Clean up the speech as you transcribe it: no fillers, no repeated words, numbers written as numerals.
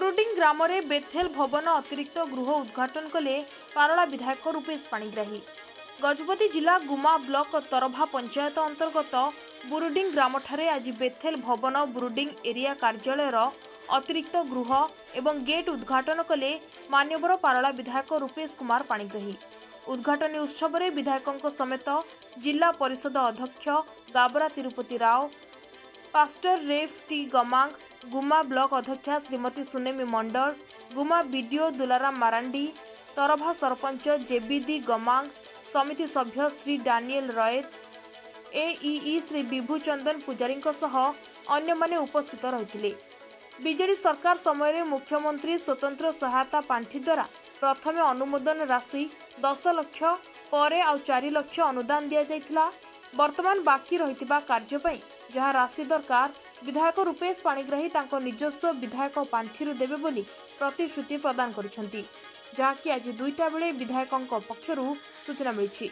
बुरुडिंग ग्राम रे बेथेल भवन अतिरिक्त गृह उद्घाटन कले पारला विधायक रूपेश पाणिग्राही। गजपति जिला गुमा ब्लॉक तरभा पंचायत अंतर्गत बुरुडिंग ग्राम ठारे आज बेथेल भवन बुरुडिंग एरिया कार्यालय अतिरिक्त गृह एवं गेट उद्घाटन कले मान्यवर पारला विधायक रूपेश कुमार पाणिग्राही। उद्घाटन उत्सव में विधायकों समेत जिला परिषद अध्यक्ष गाबरा तिरुपति राव, पास्टर रेफ टी गमांग, गुमा ब्लॉक अध्यक्षा श्रीमती सुनेमी मंडल, गुमा बीडीओ दुलाराम मारांडी, तरभा सरपंच जेबीदी गमांग, समिति सभ्य श्री डानियल रयत, एई श्री विभू चंदन पुजारी अन्य माने उपस्थित रही। बीजेडी सरकार समय मुख्यमंत्री स्वतंत्र सहायता पांठी द्वारा प्रथम अनुमोदन राशि 10 लाख पर 4 लाख अनुदान दि जाइथिला। वर्तमान बाकी रहितिबा कार्य पई जहाँ राशि दरकार विधायक रूपेश पाणिग्राही तांको निजस्व विधायक पांठीरु देबे बोली प्रतिश्रुति प्रदान करिसेंती, जहाँकि आज 2टा बेले विधायकों पक्षरु सूचना मिली।